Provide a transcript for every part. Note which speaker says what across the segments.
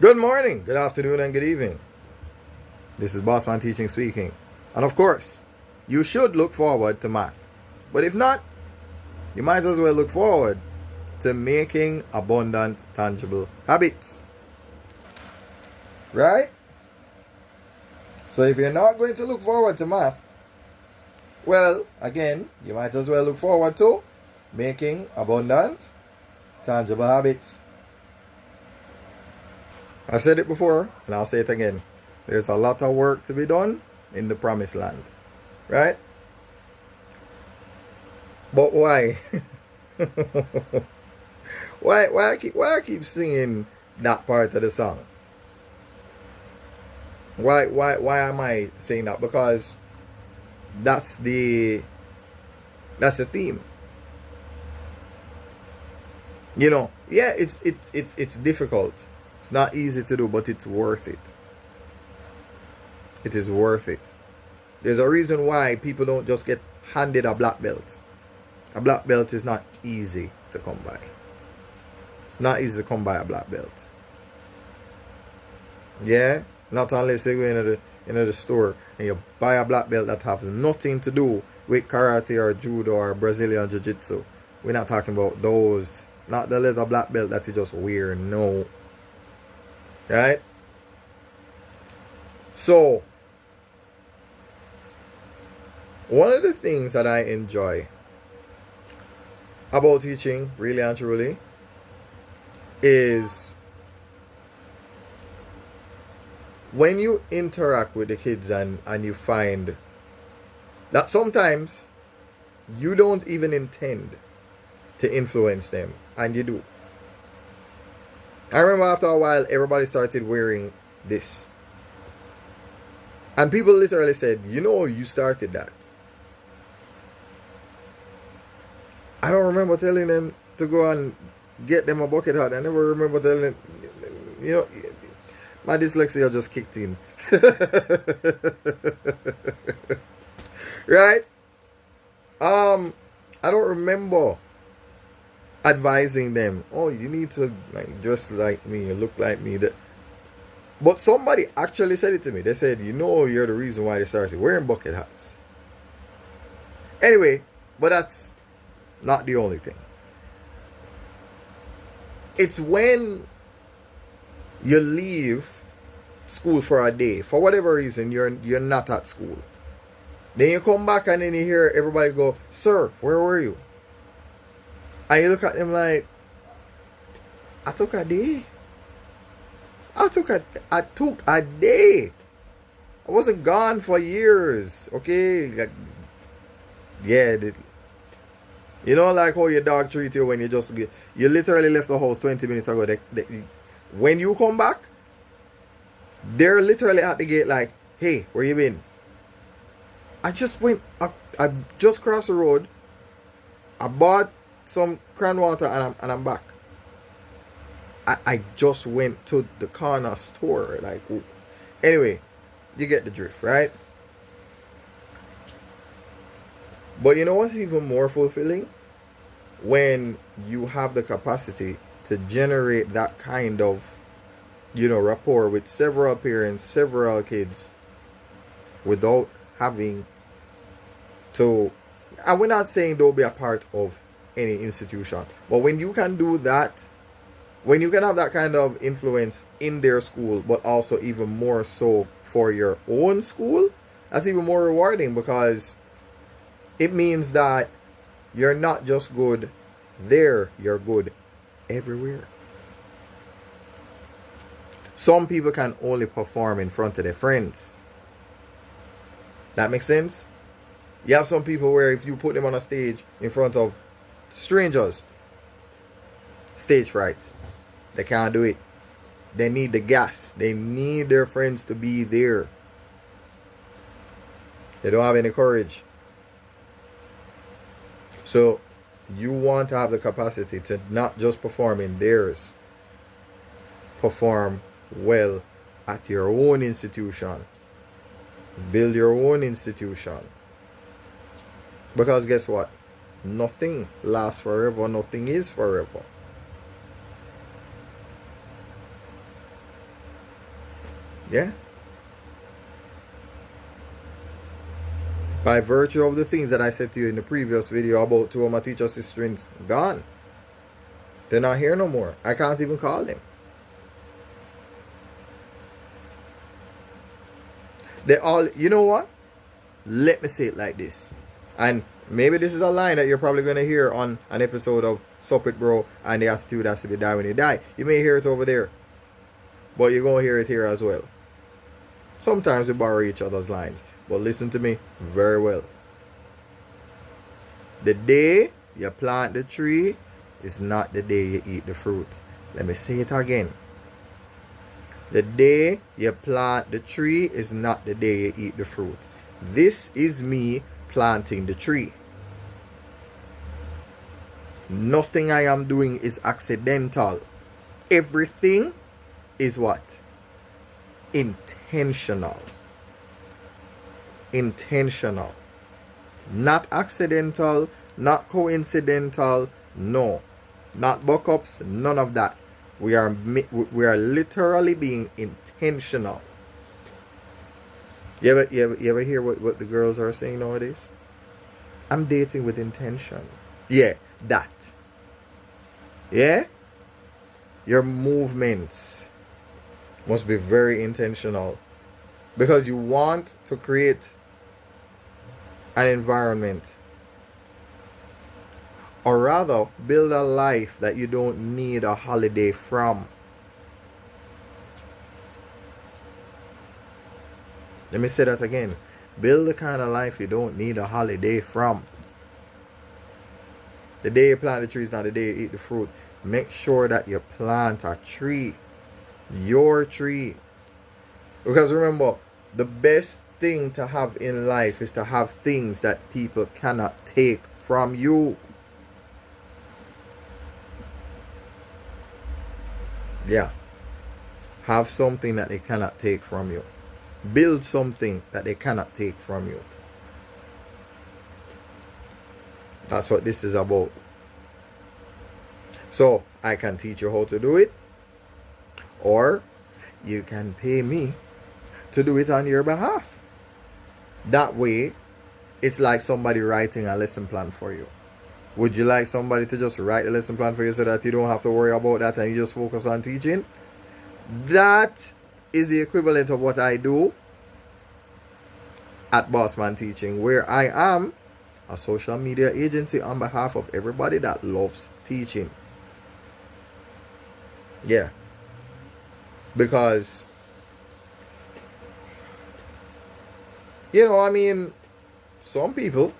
Speaker 1: Good morning, good afternoon, and good evening. This is Bossman Teaching speaking. And of course, you should look forward to math. But if not, you might as well look forward to making abundant, tangible habits. Right? So if you're not going to look forward to math, well, again, you might as well look forward to making abundant, tangible habits. I said it before, and I'll say it again. There's a lot of work to be done in the promised land. Right? But why? why I keep singing that part of the song? Why am I saying that? Because that's the theme. Yeah, it's difficult. It's not easy to do, but it's worth it. It is worth it. There's a reason why people don't just get handed a black belt. A black belt is not easy to come by. It's not easy to come by a black belt. Yeah? Not unless you go into the store and you buy a black belt that have nothing to do with karate or judo or Brazilian jiu-jitsu. We're not talking about those. Not the leather black belt that you just wear. No. Right? So, one of the things that I enjoy about teaching, really and truly, is when you interact with the kids and you find that sometimes you don't even intend to influence them, and you do. I remember after a while, everybody started wearing this. And people literally said, you started that. I don't remember telling them to go and get them a bucket hat. I never remember telling them, my dyslexia just kicked in. Right? I don't remember advising them, oh, you need to dress like me, look like me. But somebody actually said it to me. They said, you're the reason why they started wearing bucket hats. Anyway, but that's not the only thing. It's when you leave school for a day, for whatever reason, you're not at school. Then you come back and then you hear everybody go, sir, where were you? And you look at them like, I took a day. I took a day. I wasn't gone for years. Okay? Yeah. Like how your dog treats you when you literally left the house 20 minutes ago. When you come back, they're literally at the gate like, hey, where you been? I just crossed the road. I bought some cran water and I'm back. I just went to the corner store. Anyway, you get the drift, right? But you know what's even more fulfilling? When you have the capacity to generate that kind of, rapport with several parents, several kids, without having to, and we're not saying don't be a part of any institution, but when you can do that, when you can have that kind of influence in their school, but also even more so for your own school, that's even more rewarding, because it means that you're not just good there, you're good everywhere. Some people can only perform in front of their friends. That makes sense? You have some people where if you put them on a stage in front of strangers, stage fright. They can't do it. They need the gas. They need their friends to be there. They don't have any courage. So you want to have the capacity to not just perform in theirs. Perform well at your own institution. Build your own institution. Because guess what? Nothing lasts forever. Nothing is forever. Yeah. By virtue of the things that I said to you in the previous video about two of my teacher sisters gone. They're not here no more. I can't even call them. They all, you know what? Let me say it like this. And maybe this is a line that you're probably going to hear on an episode of Sup It Bro and the attitude has to be die when you die. You may hear it over there, but you're going to hear it here as well. Sometimes we borrow each other's lines, but listen to me very well. The day you plant the tree is not the day you eat the fruit. Let me say it again. The day you plant the tree is not the day you eat the fruit. This is me planting the tree. Nothing I am doing is accidental. Everything is what? Intentional. Intentional. Not accidental, not coincidental, no. Not buck-ups, none of that. We are literally being intentional. You ever hear what the girls are saying nowadays? I'm dating with intention. Yeah, that. Yeah? Your movements must be very intentional. Because you want to create an environment. Or rather, build a life that you don't need a holiday from. Let me say that again. Build the kind of life you don't need a holiday from. The day you plant the tree is not the day you eat the fruit. Make sure that you plant a tree. Your tree. Because remember, the best thing to have in life is to have things that people cannot take from you. Yeah. Have something that they cannot take from you. Build something that they cannot take from you. That's what this is about. So, I can teach you how to do it. Or, you can pay me to do it on your behalf. That way, it's like somebody writing a lesson plan for you. Would you like somebody to just write a lesson plan for you so that you don't have to worry about that and you just focus on teaching? That is the equivalent of what I do at Bossman Teaching, where I am a social media agency on behalf of everybody that loves teaching. Yeah. Because, you know, I mean, some people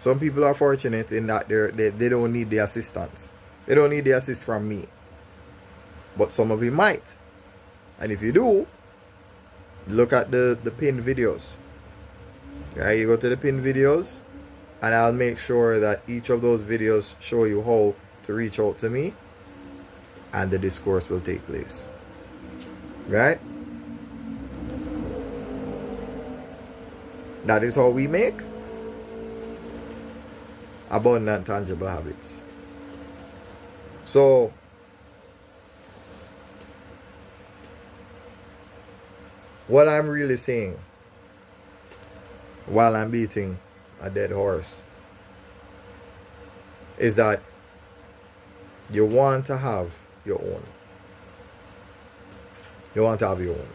Speaker 1: are fortunate in that they don't need the assistance. They don't need the assist from me. But some of you might. And if you do, look at the pinned videos. Right? You go to the pinned videos, and I'll make sure that each of those videos show you how to reach out to me, and the discourse will take place. Right? That is how we make abundant tangible habits. So, what I'm really saying, while I'm beating a dead horse, is that you want to have your own. You want to have your own.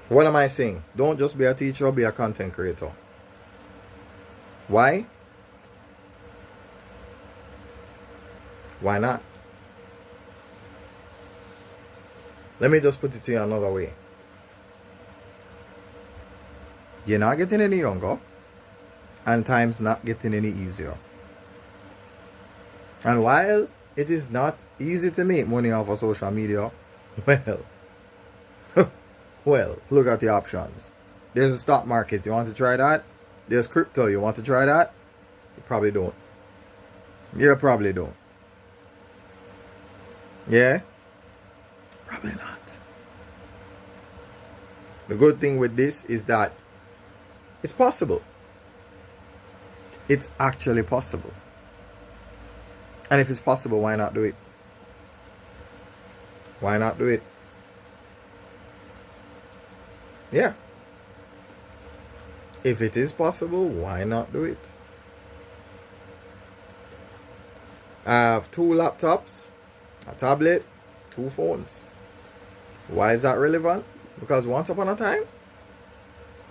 Speaker 1: What am I saying? Don't just be a teacher, be a content creator. Why? Why not? Let me just put it to you another way. You're not getting any younger, and time's not getting any easier. And while it is not easy to make money off of social media, well, look at the options. There's a stock market. You want to try that? There's crypto. You want to try that? You probably don't. You probably don't. Yeah? Probably not. The good thing with this is that it's possible. It's actually possible. And if it's possible, why not do it? Why not do it? Yeah. If it is possible, why not do it? I have 2 laptops, a tablet, 2 phones. Why is that relevant? Because once upon a time,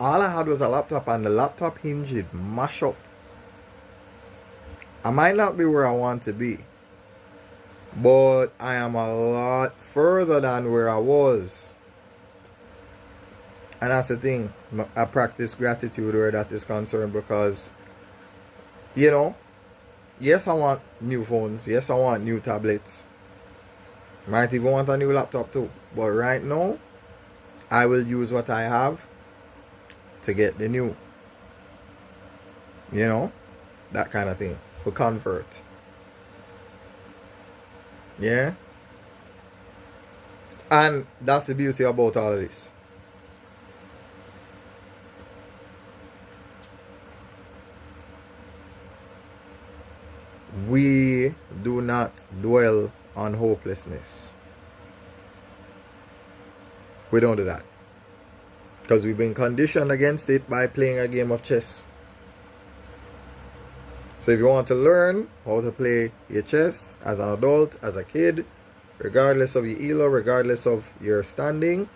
Speaker 1: all I had was a laptop and the laptop hinge it mash up. I might not be where I want to be, but I am a lot further than where I was. And that's the thing. I practice gratitude where that is concerned because, you know, yes, I want new phones. Yes, I want new tablets. Might even want a new laptop too. But right now, I will use what I have to get the new. You know, that kind of thing. We convert. Yeah. And that's the beauty about all of this. We do not dwell on hopelessness. We don't do that. Because we've been conditioned against it by playing a game of chess. So if you want to learn how to play your chess as an adult, as a kid, regardless of your ELO, regardless of your standing,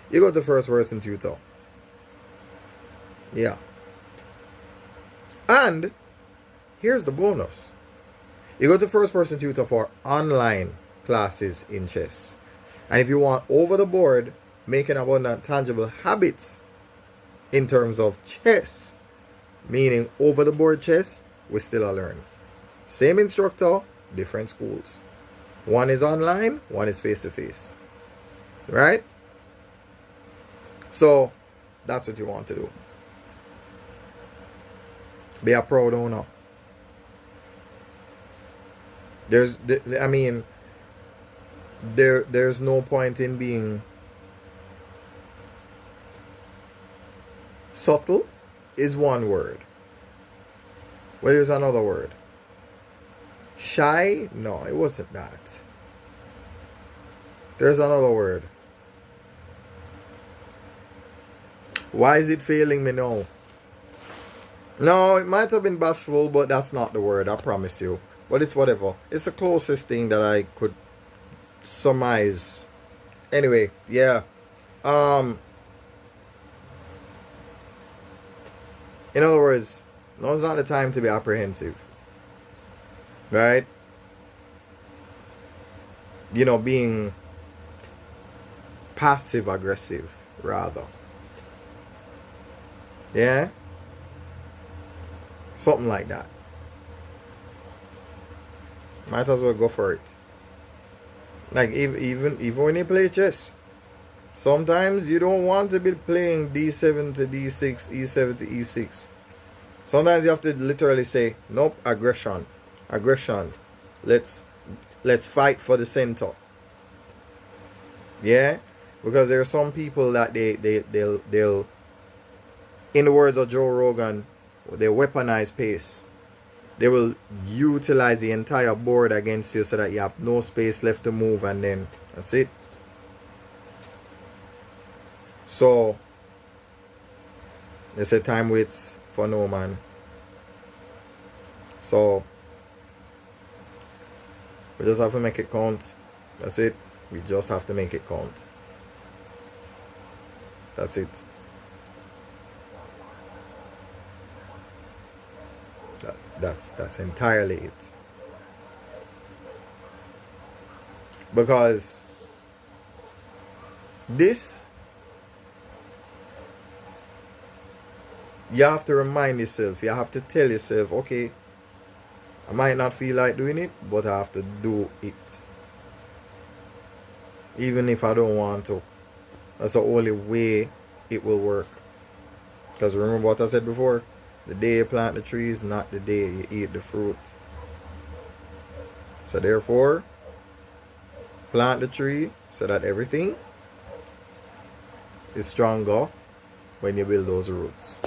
Speaker 1: you go to first person tutor. Yeah. And here's the bonus. You go to first person tutor for online classes in chess. And if you want over the board, making abundant tangible habits in terms of chess, meaning over the board chess, we still learn. Same instructor, different schools. One is online, one is face to face. Right? So that's what you want to do. Be a proud owner. There's no point in being subtle is one word. Well, there's another word. Shy? No, it wasn't that. There's another word. Why is it failing me now? No, it might have been bashful, but that's not the word, I promise you. But it's whatever. It's the closest thing that I could surmise. Anyway, yeah. In other words, no, it's not the time to be apprehensive. Right? You know, being passive aggressive, rather. Yeah? Something like that. Might as well go for it. Like, even when you play chess, sometimes you don't want to be playing d7 to d6, e7 to e6. Sometimes you have to literally say, nope, aggression. Let's fight for the center. Yeah? Because there are some people that they'll in the words of Joe Rogan, they weaponize pace. They will utilize the entire board against you so that you have no space left to move, and then that's it. So they say time waits for no man. So we just have to make it count. That's it. We just have to make it count. That's it. That's entirely it. Because this, you have to remind yourself, you have to tell yourself, okay, I might not feel like doing it, but I have to do it. Even if I don't want to. That's the only way it will work. Because remember what I said before? The day you plant the tree is not the day you eat the fruit. So therefore, plant the tree so that everything is stronger when you build those roots.